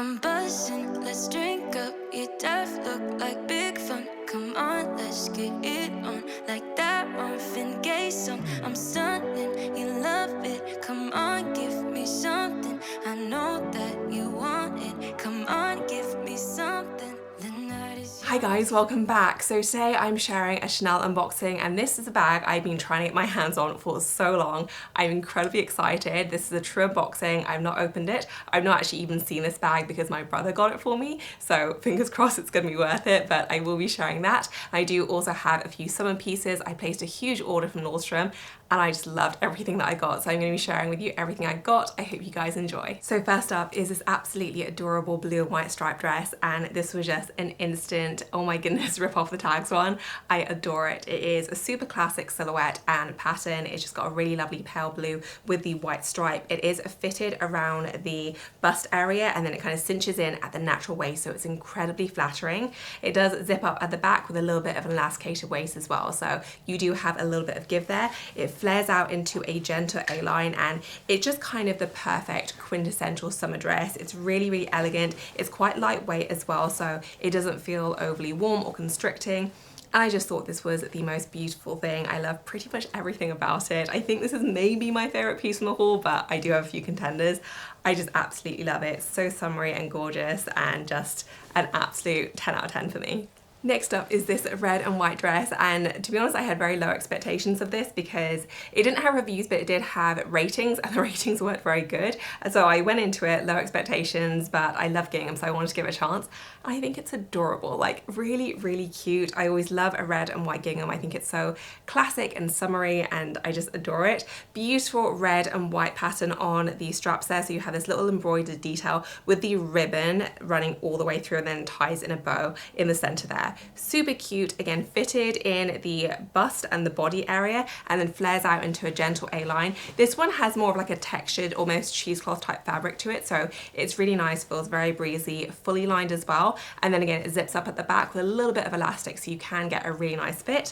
I'm buzzing, let's drink up. Your death look like big fun. Come on, let's get it on. Like that Marvin Gaye song. I'm stunning, you love it. Come on, give me something. I know that you want it. Come on, give me something. The night is Hi guys, welcome back. So today I'm sharing a Chanel unboxing, and this is a bag I've been trying to get my hands on for so long. I'm incredibly excited. This is a true unboxing. I've not opened it. I've not actually even seen this bag because my brother got it for me. So fingers crossed it's gonna be worth it, but I will be sharing that. I do also have a few summer pieces. I placed a huge order from Nordstrom and I just loved everything that I got. So I'm gonna be sharing with you everything I got. I hope you guys enjoy. So first up is this absolutely adorable blue and white striped dress, and this was just an instant, oh my goodness, rip off the tags one. I adore it. It is a super classic silhouette and pattern. It's just got a really lovely pale blue with the white stripe. It is fitted around the bust area and then it kind of cinches in at the natural waist, so it's incredibly flattering. It does zip up at the back with a little bit of an elasticated waist as well, so you do have a little bit of give there. It flares out into a gentle A-line and it's just kind of the perfect quintessential summer dress. It's really, really elegant. It's quite lightweight as well, so it doesn't feel overly warm or constricting. And I just thought this was the most beautiful thing. I love pretty much everything about it. I think this is maybe my favorite piece in the haul, but I do have a few contenders. I just absolutely love it. It's so summery and gorgeous and just an absolute 10 out of 10 for me. Next up is this red and white dress, and to be honest I had very low expectations of this because it didn't have reviews but it did have ratings and the ratings weren't very good, and so I went into it low expectations, but I love gingham so I wanted to give it a chance. I think it's adorable, like really, really cute. I always love a red and white gingham. I think it's so classic and summery and I just adore it. Beautiful red and white pattern on the straps there, so you have this little embroidered detail with the ribbon running all the way through and then ties in a bow in the center there. Super cute, again fitted in the bust and the body area and then flares out into a gentle A-line. This one has more of like a textured, almost cheesecloth type fabric to it, so it's really nice, feels very breezy, fully lined as well, and then again it zips up at the back with a little bit of elastic so you can get a really nice fit.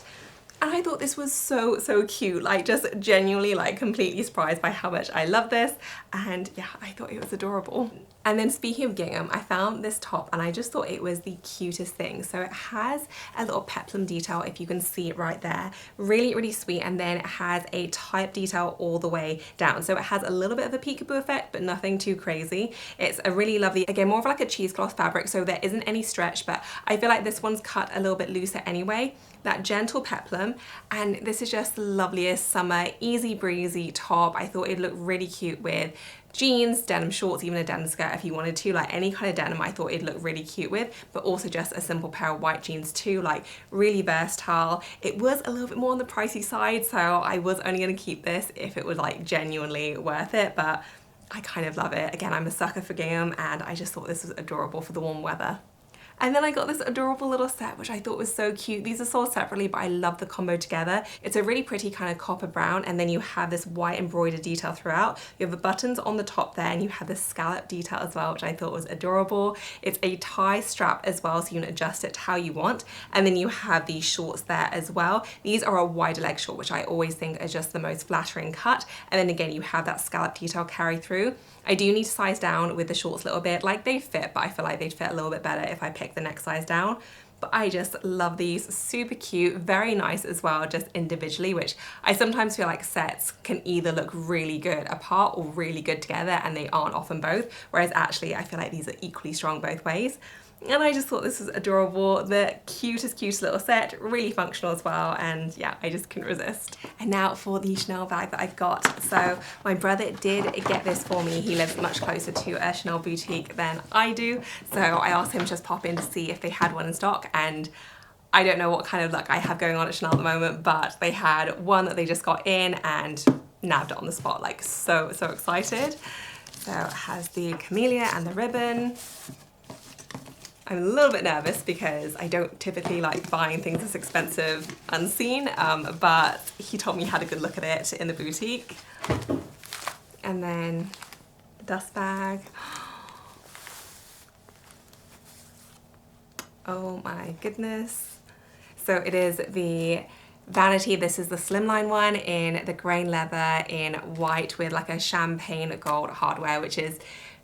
And I thought this was so cute, like just genuinely like completely surprised by how much I love this, and yeah, I thought it was adorable. And then speaking of gingham, I found this top and I just thought it was the cutest thing. So it has a little peplum detail, if you can see it right there, really, really sweet, and then it has a type detail all the way down. So it has a little bit of a peekaboo effect, but nothing too crazy. It's a really lovely, again, more of like a cheesecloth fabric, so there isn't any stretch, but I feel like this one's cut a little bit looser anyway. That gentle peplum, and this is just the loveliest summer easy breezy top. I thought it'd look really cute with jeans, denim shorts, even a denim skirt if you wanted to, like any kind of denim I thought it'd look really cute with, but also just a simple pair of white jeans too, like really versatile. It was a little bit more on the pricey side, so I was only gonna keep this if it was like genuinely worth it, but I kind of love it. Again, I'm a sucker for gingham and I just thought this was adorable for the warm weather. And then I got this adorable little set, which I thought was so cute. These are sold separately, but I love the combo together. It's a really pretty kind of copper brown, and then you have this white embroidered detail throughout. You have the buttons on the top there, and you have this scallop detail as well, which I thought was adorable. It's a tie strap as well, so you can adjust it to how you want. And then you have these shorts there as well. These are a wider leg short, which I always think is just the most flattering cut. And then again, you have that scallop detail carry through. I do need to size down with the shorts a little bit, like they fit, but I feel like they'd fit a little bit better if I pick the next size down. But I just love these, super cute, very nice as well, just individually, which I sometimes feel like sets can either look really good apart or really good together, and they aren't often both, whereas actually I feel like these are equally strong both ways. And I just thought this was adorable, the cutest little set, really functional as well, and yeah, I just couldn't resist. And now for the Chanel bag that I've got. So my brother did get this for me. He lives much closer to a Chanel boutique than I do, so I asked him to just pop in to see if they had one in stock, and I don't know what kind of luck I have going on at Chanel at the moment, but they had one that they just got in and nabbed it on the spot, like so excited. So it has the camellia and the ribbon. I'm a little bit nervous because I don't typically like buying things this expensive unseen, but he told me he had a good look at it in the boutique. And then the dust bag. Oh my goodness. So it is the vanity. This is the slimline one in the grain leather in white with like a champagne gold hardware, which is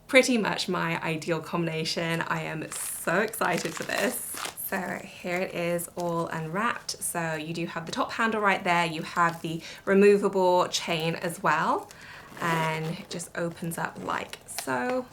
Pretty much my ideal combination. I am so excited for this. So here it is all unwrapped. So you do have the top handle right there. You have the removable chain as well. And it just opens up like so.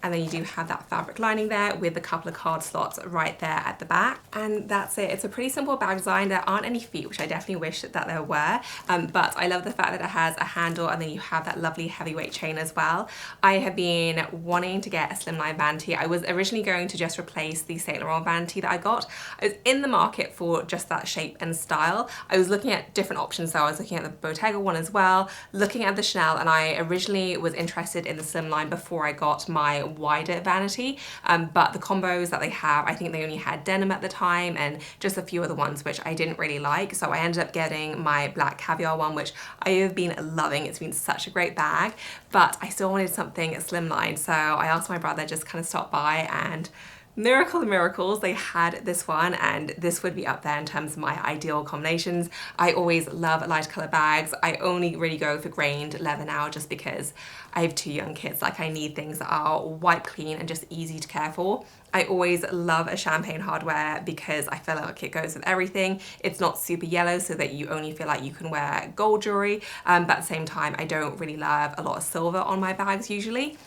And then you do have that fabric lining there with a couple of card slots right there at the back. And that's it. It's a pretty simple bag design. There aren't any feet, which I definitely wish that there were. But I love the fact that it has a handle and then you have that lovely heavyweight chain as well. I have been wanting to get a slimline vanity. I was originally going to just replace the Saint Laurent vanity that I got. I was in the market for just that shape and style. I was looking at different options though. I was looking at the Bottega one as well, looking at the Chanel, and I originally was interested in the slimline before I got my wider vanity, but the combos that they have, I think they only had denim at the time and just a few other ones which I didn't really like, so I ended up getting my black caviar one, which I have been loving. It's been such a great bag, but I still wanted something slimline, so I asked my brother just kind of stop by, and miracle of miracles, they had this one, and this would be up there in terms of my ideal combinations. I always love light color bags. I only really go for grained leather now just because I have 2 young kids. Like, I need things that are wipe clean and just easy to care for. I always love a champagne hardware because I feel like it goes with everything. It's not super yellow so that you only feel like you can wear gold jewelry, but at the same time I don't really love a lot of silver on my bags usually.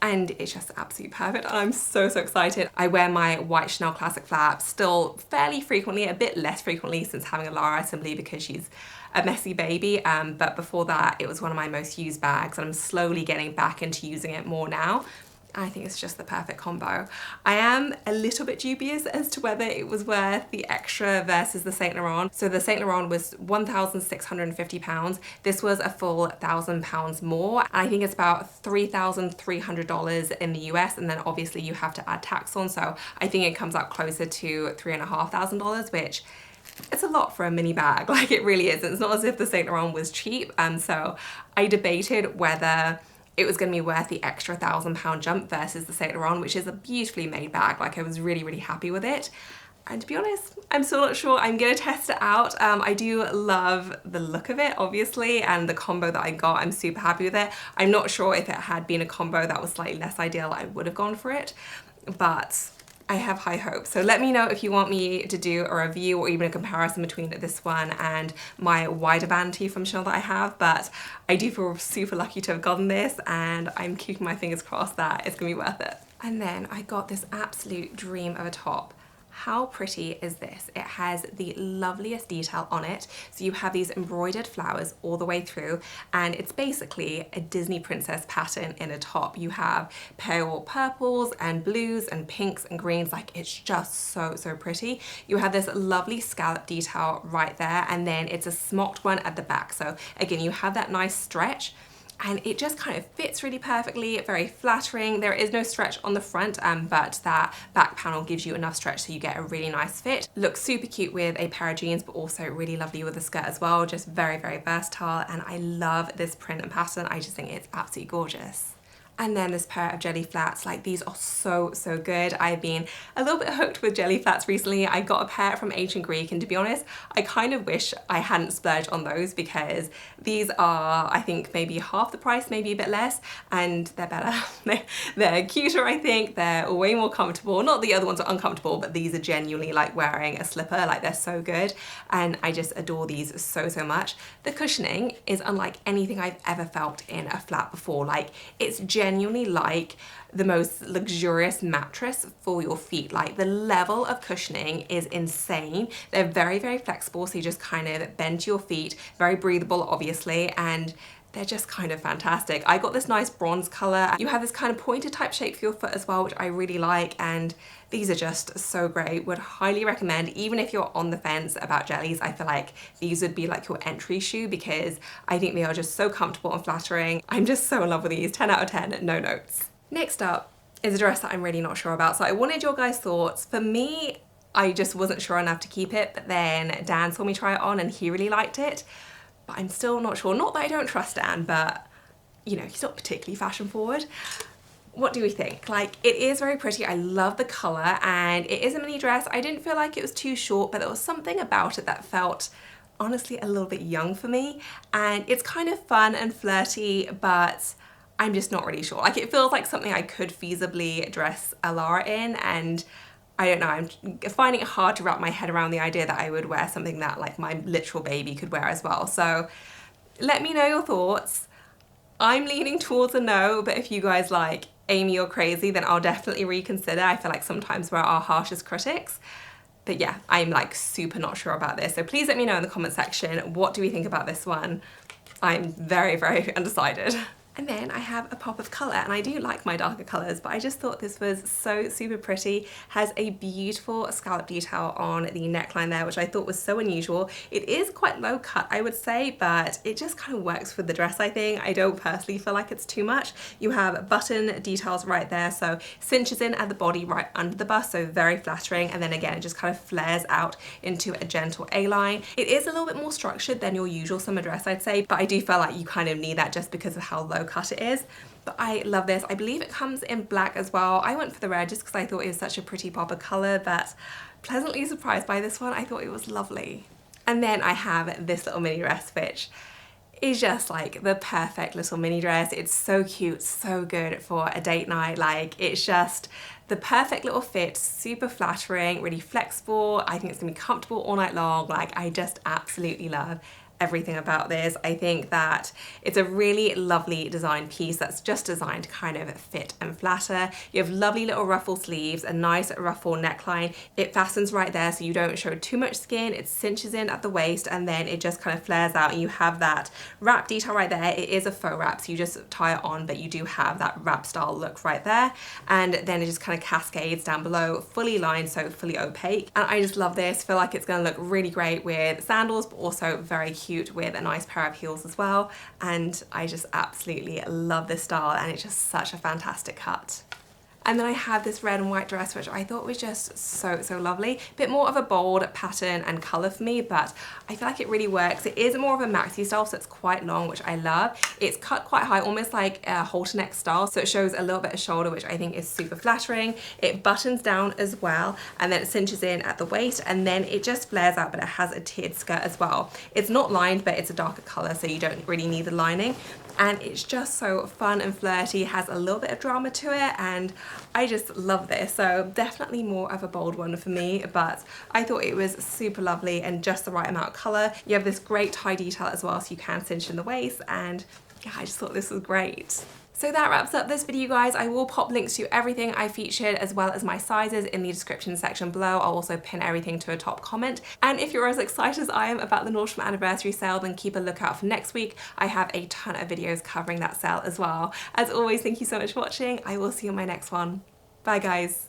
And it's just absolutely perfect, and I'm so excited. I wear my white Chanel Classic flap still fairly frequently, a bit less frequently since having a Lara, simply because she's a messy baby, but before that it was one of my most used bags, and I'm slowly getting back into using it more now. I think it's just the perfect combo. I am a little bit dubious as to whether it was worth the extra versus the Saint Laurent. So the Saint Laurent was £1,650. This was a full £1,000 more. And I think it's about $3,300 in the US, and then obviously you have to add tax on. So I think it comes out closer to $3,500, which it's a lot for a mini bag. Like, it really is. It's not as if the Saint Laurent was cheap. So I debated whether it was going to be worth the extra £1,000 jump versus the Saint Laurent, which is a beautifully made bag. Like, I was really happy with it. And to be honest, I'm still not sure. I'm gonna test it out. I do love the look of it, obviously, and the combo that I got, I'm super happy with it. I'm not sure if it had been a combo that was slightly less ideal, I would have gone for it, but I have high hopes. So let me know if you want me to do a review or even a comparison between this one and my wider vanity from Chanel that I have, but I do feel super lucky to have gotten this, and I'm keeping my fingers crossed that it's gonna be worth it. And then I got this absolute dream of a top. How pretty is this? It has the loveliest detail on it. So you have these embroidered flowers all the way through, and it's basically a Disney princess pattern in a top. You have pale purples and blues and pinks and greens. Like, it's just so pretty. You have this lovely scallop detail right there, and then it's a smocked one at the back. So again, you have that nice stretch, and it just kind of fits really perfectly, very flattering. There is no stretch on the front, but that back panel gives you enough stretch so you get a really nice fit. Looks super cute with a pair of jeans, but also really lovely with a skirt as well. Just very versatile, and I love this print and pattern. I just think it's absolutely gorgeous. And then this pair of jelly flats, like, these are so good. I've been a little bit hooked with jelly flats recently. I got a pair from Ancient Greek, and to be honest, I kind of wish I hadn't splurged on those because these are, I think, maybe half the price, maybe a bit less, and they're better. They're cuter, I think. They're way more comfortable. Not the other ones are uncomfortable, but these are genuinely like wearing a slipper. Like, they're so good, and I just adore these so much. The cushioning is unlike anything I've ever felt in a flat before. Like, it's genuinely like the most luxurious mattress for your feet. Like, the level of cushioning is insane. They're very flexible, so you just kind of bend to your feet, very breathable obviously, and they're just kind of fantastic. I got this nice bronze color. You have this kind of pointed type shape for your foot as well, which I really like, and these are just so great. Would highly recommend, even if you're on the fence about jellies. I feel like these would be like your entry shoe because I think they are just so comfortable and flattering. I'm just so in love with these. 10 out of 10, no notes. Next up is a dress that I'm really not sure about. So I wanted your guys' thoughts. For me, I just wasn't sure enough to keep it, but then Dan saw me try it on and he really liked it. But I'm still not sure. Not that I don't trust Dan, but you know, he's not particularly fashion forward. What do we think? Like, it is very pretty. I love the color, and it is a mini dress. I didn't feel like it was too short, but there was something about it that felt honestly a little bit young for me. And it's kind of fun and flirty, but I'm just not really sure. Like, it feels like something I could feasibly dress a Lara in, and I don't know, I'm finding it hard to wrap my head around the idea that I would wear something that like my literal baby could wear as well. So let me know your thoughts. I'm leaning towards a no, but if you guys like, Amy, you're crazy, then I'll definitely reconsider. I feel like sometimes we're our harshest critics. But yeah, I'm like super not sure about this. So please let me know in the comment section, what do we think about this one? I'm very, very undecided. And then I have a pop of colour, and I do like my darker colours, but I just thought this was so super pretty. Has a beautiful scallop detail on the neckline there, which I thought was so unusual. It is quite low cut, I would say, but it just kind of works with the dress, I think. I don't personally feel like it's too much. You have button details right there, so cinches in at the body right under the bust, so very flattering, and then again it just kind of flares out into a gentle A-line. It is a little bit more structured than your usual summer dress, I'd say, but I do feel like you kind of need that just because of how low cut it is. But I love this. I believe it comes in black as well. I went for the red just because I thought it was such a pretty pop of colour, but pleasantly surprised by this one. I thought it was lovely. And then I have this little mini dress, which is just like the perfect little mini dress. It's so cute, so good for a date night. Like, it's just the perfect little fit, super flattering, really flexible. I think it's gonna be comfortable all night long. Like, I just absolutely love everything about this. I think that it's a really lovely design piece that's just designed to kind of fit and flatter. You have lovely little ruffle sleeves, a nice ruffle neckline. It fastens right there so you don't show too much skin. It cinches in at the waist, and then it just kind of flares out, and you have that wrap detail right there. It is a faux wrap, so you just tie it on, but you do have that wrap style look right there, and then it just kind of cascades down below, fully lined, so fully opaque. And I just love this. Feel like it's going to look really great with sandals, but also very cute with a nice pair of heels as well. And I just absolutely love this style, and it's just such a fantastic cut. And then I have this red and white dress, which I thought was just so, so lovely. Bit more of a bold pattern and color for me, but I feel like it really works. It is more of a maxi style, so it's quite long, which I love. It's cut quite high, almost like a halter neck style, so it shows a little bit of shoulder, which I think is super flattering. It buttons down as well, and then it cinches in at the waist, and then it just flares out, but it has a tiered skirt as well. It's not lined, but it's a darker color, so you don't really need the lining. And it's just so fun and flirty, has a little bit of drama to it, and I just love this. So definitely more of a bold one for me, but I thought it was super lovely and just the right amount of color. You have this great tie detail as well, so you can cinch in the waist, and yeah, I just thought this was great. So that wraps up this video, guys. I will pop links to everything I featured as well as my sizes in the description section below. I'll also pin everything to a top comment. And if you're as excited as I am about the Nordstrom anniversary sale, then keep a lookout for next week. I have a ton of videos covering that sale as well. As always, thank you so much for watching. I will see you in my next one. Bye, guys.